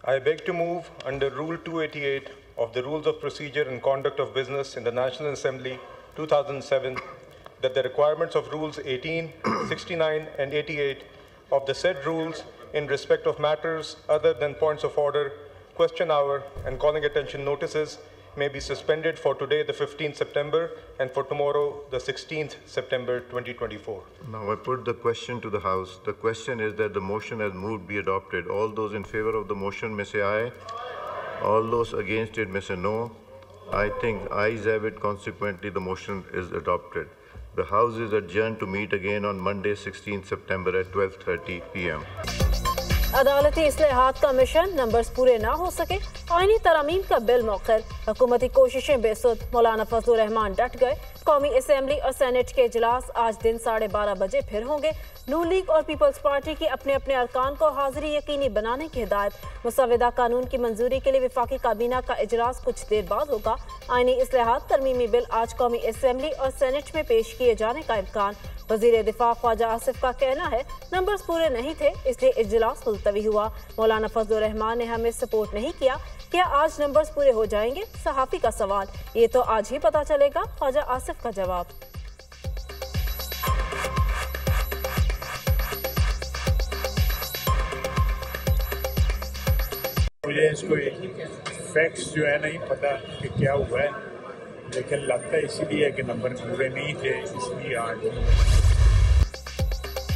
I beg to move under Rule 288 of the Rules of Procedure and Conduct of Business in the National Assembly 2007 that the requirements of Rules 18, 69 and 88 of the said rules in respect of matters other than points of order, question hour and calling attention notices may be suspended for today, the 15th September, and for tomorrow, the 16th September, 2024. Now I put the question to the House. The question is that the motion as moved be adopted. All those in favor of the motion may say aye. All those against it may say no. I think ayes have it. Consequently, the motion is adopted. The House is adjourned to meet again on Monday, 16th September at 12:30 p.m. अदालती इस्लाहात का mission numbers पूरे ना हो सके, आईनी तरामीम का bill मौखर, हुकूमती कोशिशें बेसुध, मौलाना फजलुर रहमान डट गए। कौमी असेंबली और सेनेट के इजलास आज दिन 12:30 बजे फिर होंगे। नून लीग और पीपल्स पार्टी की अपने अपने अरकान को हाजिरी यकीनी बनाने की हिदायत। मुसव्वदा कानून की मंजूरी के लिए वफाकी काबीना का इजलास कुछ देर बाद होगा। आईनी इस्लाहात तरमीमी बिल आज कौमी असेंबली और सेनेट में पेश किए जाने का इम्कान। वज़ीर दिफा ख्वाजा आसिफ का कहना है नंबर्स पूरे नहीं थे, इसलिए इजलास मुलतवी हुआ। मौलाना फजलुर रहमान ने हमें सपोर्ट नहीं किया, क्या आज नंबर्स पूरे हो जाएंगे? सहाफ़ी का सवाल, ये तो आज ही पता चलेगा। ख्वाजा आसिफ का जवाब। मुझे इसको फैक्ट्स जो है नहीं पता कि क्या हुआ है, लेकिन लगता है इसीलिए कि नंबर पूरे नहीं थे, इसलिए आज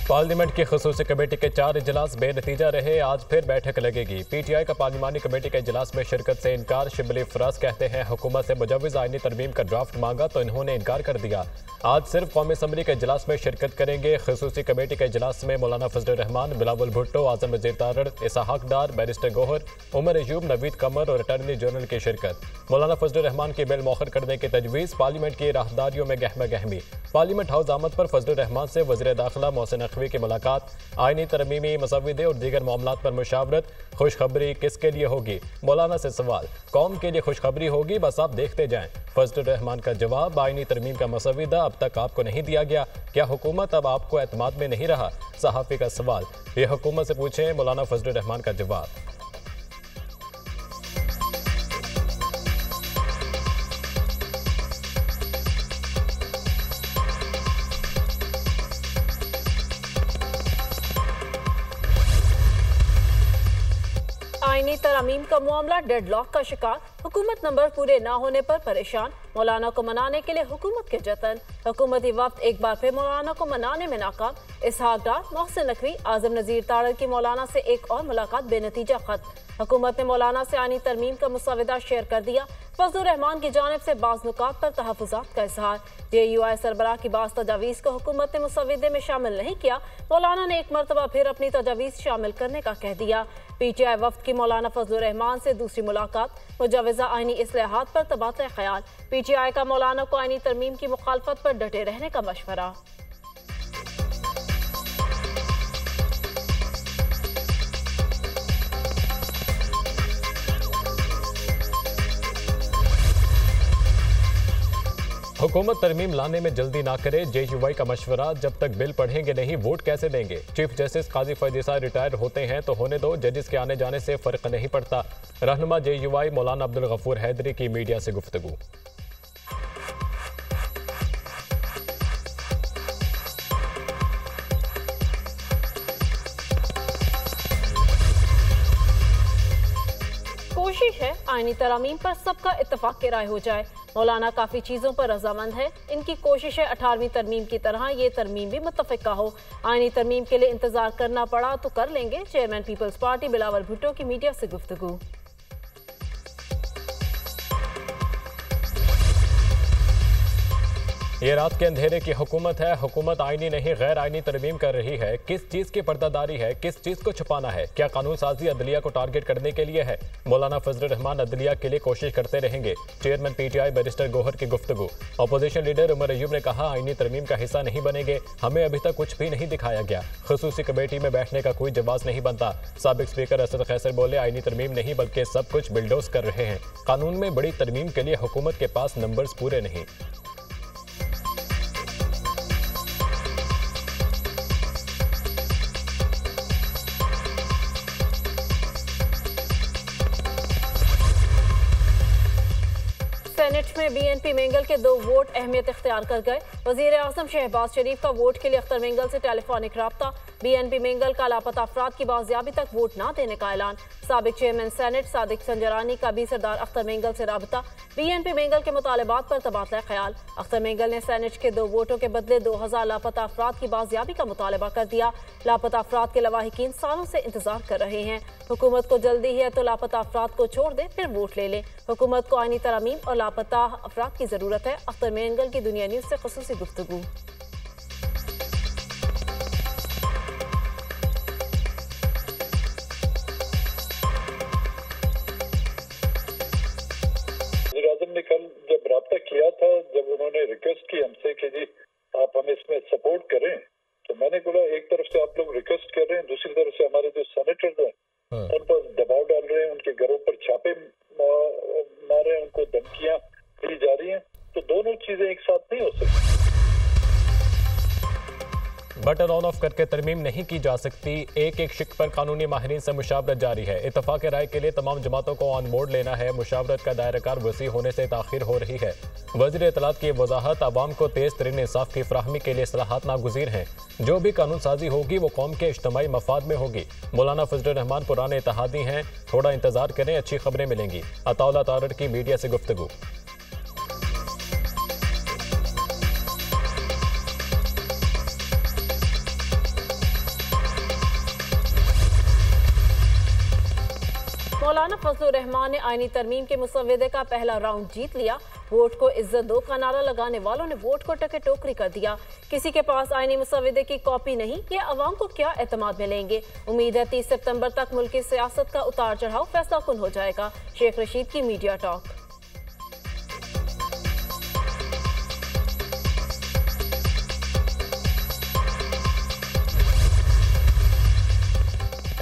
पार्लियामेंट की खसूसी कमेटी के 4 इजलास बेनतीजा रहे। आज फिर बैठक लगेगी। पीटीआई का पार्लिमानी कमेटी के इजलास में शिरकत से इनकार। शिबली फराज कहते हैं हुकूमत से मुजव्विज़ आईनी तरमीम का ड्राफ्ट मांगा तो इन्होंने इनकार कर दिया। आज सिर्फ कौमी असम्बली के इजलास में शिरकत करेंगे। खसूसी कमेटी के इजलास में मौलाना फजलुर रहमान, बिलावल भुट्टो, आजम वज़ीर तारड़, इसहाक डार, बैरिस्टर गोहर, उमर अयूब, नवीद कमर और अटॉर्नी जनरल की शिरकत। मौलाना फजलुर रहमान की बिल मौखर करने की तजवीज़। पार्लियामेंट की राहदारियों में गहमा गहमी। पार्लियामेंट हाउस आमद पर फजलुर रहमान से वज़ीर दाखिला मोहसिन नकवी की मुलाकात। आईनी तरमीमी मसविदे और दीगर मामलात पर मुशावरत। खुशखबरी किसके लिए होगी? मौलाना से सवाल। कौम के लिए खुशखबरी होगी, बस आप देखते जाएं। फजलुर रहमान का जवाब, आईनी तरमीम का मसविदा अब तक आपको नहीं दिया गया, क्या हुकूमत अब आपको एतमाद में नहीं रहा? सहाफ़ी का सवाल, ये हुकूमत से पूछें। मौलाना फजलुर रहमान का जवाब। आईनी तरमीम का मामला डेडलॉक का शिकार। हुकूमत नंबर पूरे ना होने पर परेशान। मौलाना को मनाने के लिए हुकूमत के जतन। हुकूमती वक्त एक बार फिर मौलाना को मनाने में नाकाम। इसहाक डार, मोहसिन नकवी, आजम वज़ीर तारड़ की मौलाना से एक और मुलाकात बेनतीजा खत। हुकूमत ने मौलाना से आईनी तरमीम का मुसविदा शेयर कर दिया। फजलुर रहमान की जानिब से बाज़ नुकात पर तहफ़्फ़ुज़ात का इज़हार। JUI सरबराह की बाज़ तजावीज़ को हुकूमत ने मुसविदे में शामिल नहीं किया। मौलाना ने एक मरतबा फिर अपनी तजावीज़ शामिल करने का कह दिया। PTI वफ़द की मौलाना फजलुर रहमान से दूसरी मुलाकात। मुजव्विज़ा आईनी इस्लाहात पर तबादला ख्याल। PTI का मौलाना को आईनी तरमीम की मुखालफत पर डटे रहने का मशवरा। हुकूमत तरमीम लाने में जल्दी ना करे, JUI का मशवरा। जब तक बिल पढ़ेंगे नहीं वोट कैसे देंगे? चीफ जस्टिस काजी फैज निसार रिटायर होते हैं तो होने दो, जजेस के आने जाने से फर्क नहीं पड़ता। रहनुमा JUI मौलाना अब्दुल गफूर हैदरी की मीडिया से गुफ्तगू। कोशिश है आईनी तरमीम पर सबका इत्तफाक की राय हो जाए। मौलाना काफ़ी चीज़ों पर रजामंद है। इनकी कोशिश है 18वीं तरमीम की तरह ये तरमीम भी मुत्तफ़िका हो। आईनी तरमीम के लिए इंतज़ार करना पड़ा तो कर लेंगे। चेयरमैन पीपल्स पार्टी बिलावल भुट्टो की मीडिया से गुफ्तगू। ये रात के अंधेरे की हुकूमत है। हुकूमत आईनी नहीं गैर आईनी तरमीम कर रही है। किस चीज़ की पर्दादारी है? किस चीज़ को छुपाना है? क्या कानून साजी अदलिया को टारगेट करने के लिए है? मौलाना फजलुर रहमान अदलिया के लिए कोशिश करते रहेंगे। चेयरमैन PTI बैरिस्टर गोहर की गुफ्तगू। अपोजिशन लीडर उमर अयूब ने कहा आईनी तरमीम का हिस्सा नहीं बनेंगे, हमें अभी तक कुछ भी नहीं दिखाया गया। खसूसी कमेटी में बैठने का कोई जवाब नहीं बनता। साबिक स्पीकर असद खैसर बोले आईनी तरमीम नहीं बल्कि सब कुछ बिल्डोज कर रहे हैं। कानून में बड़ी तरमीम के लिए हुकूमत के पास नंबर्स पूरे नहीं। सेनेट में BNP मेंगल के 2 वोट अहमियत इख्तियार कर गए। वजीर आजम शहबाज शरीफ का वोट के लिए अख्तर मेंगल से टेलीफोनिक राब्ता। BNP मेंगल का लापता अफराद की बाजियाबी तक वोट न देने का ऐलान। साबिक चेयरमैन सेनेट सादिक संजरानी का भी सरदार अख्तर मेंगल से राबता। BNP मेंगल के मुतालबात पर तबादला ख्याल। अख्तर मेंगल ने सेनेट के 2 वोटों के बदले 2000 लापता अफराद की बाजियाबी का मुतालबा कर दिया। लापता अफराद के लवाहिकीन सालों से इंतजार कर रहे हैं। हुकूमत को जल्दी है तो लापता अफराद को छोड़ दे फिर वोट ले लें। हुकूमत को आईनी तरमीम और लापता अफराद की जरूरत है। अख्तर मेंगल की दुनिया न्यूज से खुसूसी गुफ्तगू। ने कल जब राब्ता किया था, जब उन्होंने रिक्वेस्ट की हमसे कि जी आप हमें इसमें सपोर्ट करें, तो मैंने बोला एक तरफ से आप लोग रिक्वेस्ट कर रहे हैं, दूसरी तरफ से हमारे जो सेनेटर्स हैं उन पर दबाव डाल रहे हैं, उनके घरों पर छापे मार रहे हैं, उनको धमकियां दी जा रही हैं, तो दोनों चीजें एक साथ नहीं हो सकती। बटन ऑन ऑफ करके तरमीम नहीं की जा सकती। एक एक शिक पर कानूनी माहिरीन से मुशावरत जारी है। इत्तफाक राय के लिए तमाम जमातों को ऑन बोर्ड लेना है। मुशावरत का दायराकार वसी होने से ताखिर हो रही है। वज़ीर इत्तलात की वजाहत, आवाम को तेज तरीन इंसाफ की फराहमी के लिए इस्लाहात नागुज़ीर हैं। जो भी कानून साजी होगी वो कौम के इज्तिमाई मफाद में होगी। मौलाना फजलुर रहमान पुराने इत्तेहादी हैं, थोड़ा इंतजार करें, अच्छी खबरें मिलेंगी। अताउल्लाह तारड़ की मीडिया से गुफ्तगू। मौलाना फजलुर रहमान ने आईनी तरमीम के मुसव्वदे का पहला राउंड जीत लिया। वोट को इज्जत दो का नारा लगाने वालों ने वोट को टके टोकरी कर दिया। किसी के पास आईनी मुसव्वदे की कॉपी नहीं, ये अवाम को क्या एतमाद मिलेंगे। उम्मीद है 30 सितंबर तक मुल्क की सियासत का उतार चढ़ाव फैसला कुन हो जाएगा। शेख रशीद की मीडिया टॉक।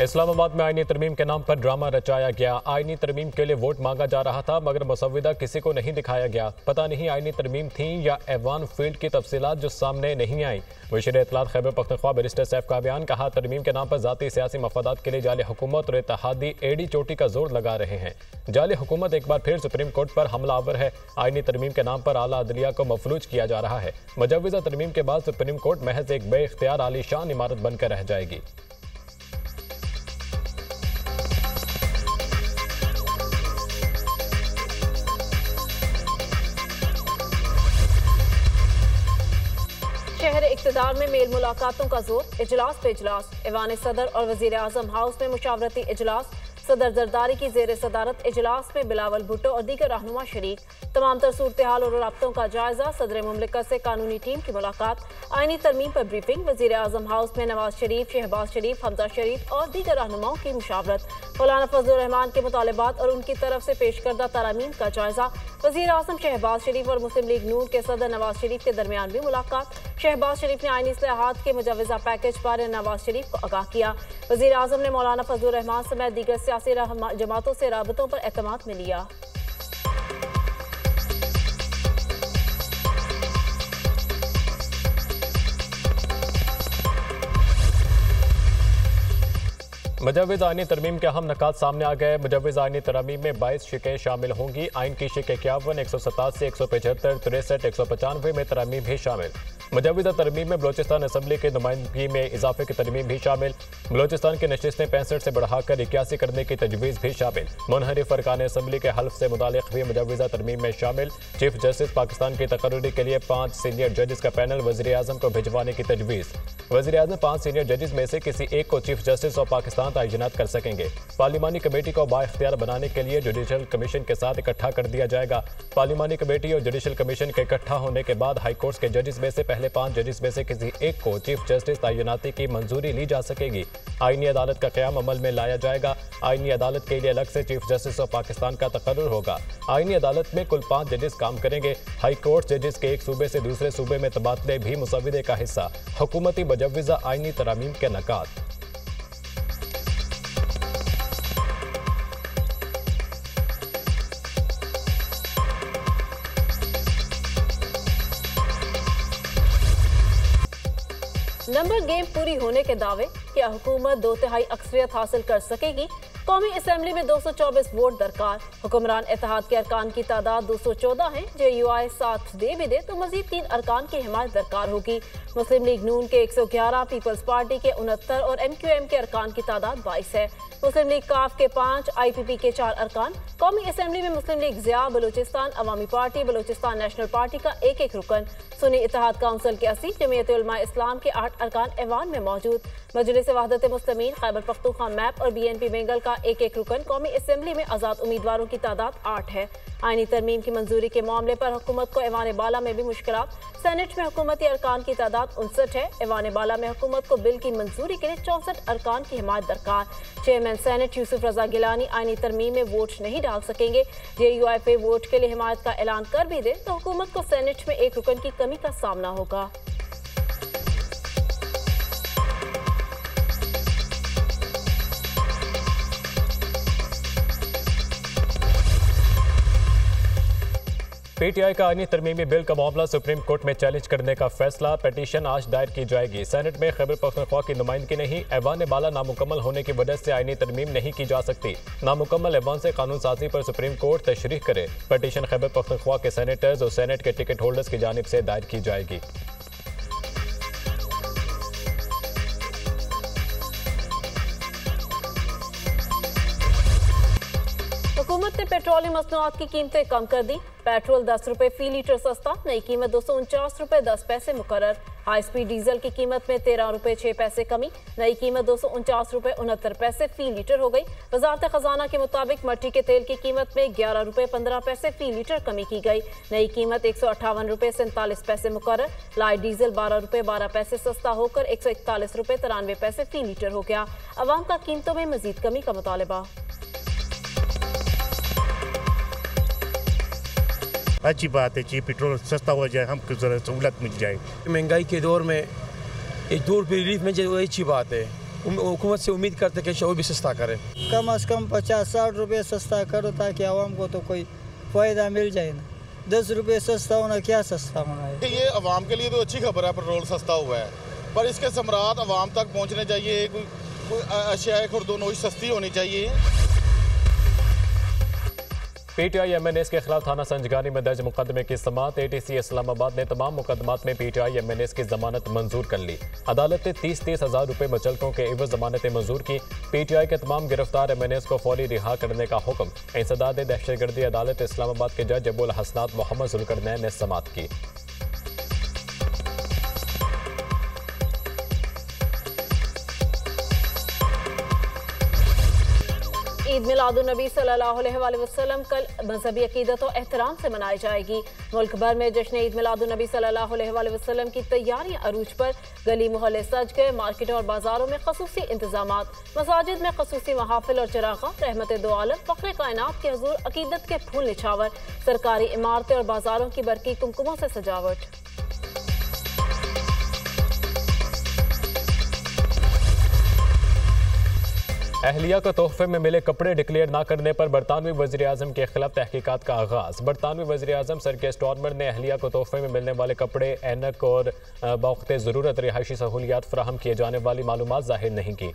इस्लामाबाद में आईनी तरमीम के नाम पर ड्रामा रचाया गया। आईनी तरमीम के लिए वोट मांगा जा रहा था मगर मुसव्विदा किसी को नहीं दिखाया गया। पता नहीं आईनी तरमीम थी या ऐवान फील्ड की तफसीलात जो सामने नहीं आई। वज़ीर इत्तलात खैबर पख्तूनख्वा बैरिस्टर सैफ का बयान। कहा, तरमीम के नाम पर जाती सियासी मफादात के लिए जाली हुकूमत और इत्तेहादी एड़ी चोटी का जोर लगा रहे हैं। जाली हुकूमत एक बार फिर सुप्रीम कोर्ट पर हमलावर है। आईनी तरमीम के नाम पर आला अदलिया को मफलूज किया जा रहा है। मुजव्विज़ा तरमीम के बाद सुप्रीम कोर्ट महज एक बेइख्तियार आलीशान इमारत बनकर रह जाएगी। शहर इक़्तिदार में मेल मुलाकातों का जोर। इजलास पे इजलास। ऐवान सदर और वज़ीर आज़म हाउस में मुशावरती इजलास। सदर जरदारी की जेर सदारत इजलास में बिलावल भुट्टो और दीगर रहनुमा शरीक। तमाम तर सूरत हाल और राब्तों का जायजा। सदर मुमलिकत से कानूनी टीम की मुलाकात। आईनी तरमीम पर ब्रीफिंग। वज़ीर आज़म हाउस में नवाज शरीफ, शहबाज शरीफ, हमजा शरीफ और दीगर रहनुमाओं की मुशावरत। मौलाना फजलुर रहमान के मुतालबात और उनकी तरफ से पेश करदा तरामीम का जायजा। वज़ीर आज़म शहबाज शरीफ और मुस्लिम लीग नून के सदर नवाज शरीफ के दरमियान भी मुलाकात। शहबाज शरीफ ने आईनी इस्लाहात के मुजव्वज़ा पैकेज पर नवाज शरीफ को आगाह किया। वज़ीर आज़म ने मौलाना फजलुर रहमान समेत दीगर सियासी जमातों से राबतों पर एतमाद में लिया। मुजव्विज़ आईनी तरमीम के अहम नकात सामने आ गए। मुजव्विज़ आईनी तरमीम में 22 शिकें शामिल होंगी। आइन की शिक 51, 187, 175, 63, 195 में तरमीम भी शामिल। मुजव्विज़ा तरमीम में बलोचिस्तान असम्बली की नुमाइंदगी में इजाफे की तरमीम भी शामिल। बलोचिस्तान की नशिस्तें 65 से बढ़ाकर 81 करने की तजवीज़ भी शामिल। मुनहरिफ अरकान असम्बली के हल्फ से मुतालिक भी मुजव्विज़ा तरमीम में शामिल। चीफ जस्टिस पाकिस्तान की तकर्री के लिए 5 सीनियर जजेस का पैनल वज़ीर आज़म को भिजवाने की तजवीज़। वज़ीर आज़म 5 सीनियर जजेस में से किसी एक को चीफ जस्टिस ऑफ पाकिस्तान तैनात कर सकेंगे। पार्लिमानी कमेटी को बाइख्तियार बनाने के लिए जुडिशल कमीशन के साथ इकट्ठा कर दिया जाएगा। पार्लिमानी कमेटी और जुडिशल कमीशन के इकट्ठा होने के बाद हाई कोर्ट के जजेस में से पहले 5 जजेस में से किसी एक को चीफ जस्टिस तैनाती की मंजूरी ली जा सकेगी। आईनी अदालत का क़याम अमल में लाया जाएगा। आईनी अदालत के लिए अलग से चीफ जस्टिस ऑफ पाकिस्तान का तकर्रुर होगा। आईनी अदालत में कुल 5 जजेस काम करेंगे। हाई कोर्ट जजेस के एक सूबे से दूसरे सूबे में तबादले भी मुसव्वदे का हिस्सा। हुकूमती मुजव्विज़ा आईनी तरामीम के नकात। नंबर गेम पूरी होने के दावे। क्या हुकूमत 2/3 अक्सरियत हासिल कर सकेगी? कौमी असम्बली में 224 वोट दरकार। हुक्मरान इत्तेहाद के अरकान की तादाद 214 है। JUI साथ दे भी दे तो मजीद 3 अरकान की हिमायत दरकार होगी। मुस्लिम लीग नून के 111, पीपल्स पार्टी के 69 और MQM के अरकान की तादाद 22 है। मुस्लिम लीग काफ के 5, IPP के 4 अरकान। कौमी असम्बली में मुस्लिम लीग ज़िया, बलूचिस्तान अवामी पार्टी, बलूचिस्तान नेशनल पार्टी का 1-1 रुकन। सुन्नी इत्तेहाद काउंसिल के 80, जमीयत उलमा इस्लाम के 8 अरकान ऐवान में मौजूद। मजलिस वहदत मुस्लिमीन, खैबर पख्तूनख्वा मैप और BNP बेंगल का 1-1 रुकन। कौमी असम्बली में आज़ाद उम्मीदवारों की तादाद 8 है। आईनी तरमीम की मंजूरी के मामले पर हुकूमत को ऐवान बाला में भी मुश्किलात। सेनेट में हुकूमती अरकान की तादाद 59 है। ऐवान बाला में हुकूमत को बिल की मंजूरी के लिए 64 अरकान की हिमायत दरकार। चेयरमैन सेनेट यूसुफ रजा गिलानी आईनी तरमीम में वोट नहीं डाल सकेंगे। JUI पे वोट के लिए हिमायत का ऐलान कर भी दे तो हुकूमत को सेनेट में 1 रुकन की कमी का सामना होगा। PTI का आईनी तरमीमी बिल का मामला सुप्रीम कोर्ट में चैलेंज करने का फैसला। पिटीशन आज दायर की जाएगी। सेनेट में खैबर पख्तूनख्वा की नुमाइंदगी नहीं। ऐवान बाला नामुकम्मल होने की वजह से आईनी तरमीम नहीं की जा सकती। नामुकम्मल ऐवान से कानून साजी पर सुप्रीम कोर्ट तशरीह करे। पिटीशन खैबर पख्तूनख्वा के सेनेटर्स और सेनेट के टिकट होल्डर्स की जानिब से दायर की जाएगी। हुकूमत ने पेट्रोलियम मसनूआत की कीमतें कम कर दी। पेट्रोल 10 रुपए फी लीटर सस्ता, नई कीमत 249 रुपए 10 पैसे मुकर्रर। हाई स्पीड डीजल की कीमत में 13 रुपए 6 पैसे कमी, नई कीमत 249 रुपए 69 पैसे फी लीटर हो गई। वजारत खजाना के मुताबिक मट्टी के तेल की कीमत में 11 रुपए 15 पैसे फी लीटर कमी की गई, नई कीमत 158 रुपए 47 पैसे मुकर्रर। लाइट डीजल 12 रुपए 12 पैसे सस्ता होकर 141 रुपए 93 पैसे फी लीटर हो गया। अवाम का कीमतों में मजीद कमी का मुतालबा। अच्छी बात है कि पेट्रोल सस्ता हो जाए, हमको जरा सहूलत मिल जाए। महंगाई के दौर में एक दूर पर रिलीफ मिल जाए वो अच्छी बात है। हुकूमत से उम्मीद करते कि और भी सस्ता करे। कम से कम 50-60 रुपये सस्ता करो ताकि आवाम को तो कोई फ़ायदा मिल जाए ना। 10 रुपये सस्ता होना क्या सस्ता होना है। ये आवाम के लिए तो अच्छी खबर है, पेट्रोल सस्ता हुआ है, पर इसके समरात आवाम तक पहुँचने चाहिए। कोई अशिया खुर्दोनोश सस्ती होनी चाहिए। PTI MNAs के खिलाफ थाना संजगानी में दर्ज मुकदमे की समाअत। ATC इस्लामाबाद ने तमाम मुकदमात में PTI MNAs की जमानत मंजूर कर ली। अदालत ने 30-30 हज़ार रुपये मुचलकों के एवज जमानतें मंजूर की। PTI के तमाम गिरफ्तार MNAs को फौरी रिहा करने का हुक्म। इंसदाद दहशतगर्दी अदालत इस्लामाबाद के जज अबुल हसनात मोहम्मद जुल्करनैन ने समाअत की। ईद मिलादुन्नबी सल्लल्लाहु अलैहि वसल्लम कल मजहबी अकीदत और एहतराम से मनाई जाएगी। मुल्क भर में जश्न ईद मिलादुन्नबी सल्लल्लाहु अलैहि वसल्लम की तैयारियां अरूज पर। गली मोहल्ले सज गए, मार्केटों और बाजारों में खसूसी इंतजामात। मसाजिद में खसूसी महाफिल और चिरागा। रहमत दो आलम फख्र कायनात के हुजूर अकीदत के फूल निछावर। सरकारी इमारतें और बाजारों की बरकी कुमकुमों से सजावट। अहलिया को तोहफे में मिले कपड़े डिक्लेयर न करने पर बरतानवी वज़ीर-ए-आज़म के खिलाफ तहकीकात का आगाज़। बरतानवी वज़ीर-ए-आज़म सर के स्टॉर्मर ने अहलिया को तोहफे में मिलने वाले कपड़े, ऐनक और बवक़्ते ज़रूरत रिहायशी सहूलियात फराहम किए जाने वाली मालूमात ज़ाहिर नहीं की।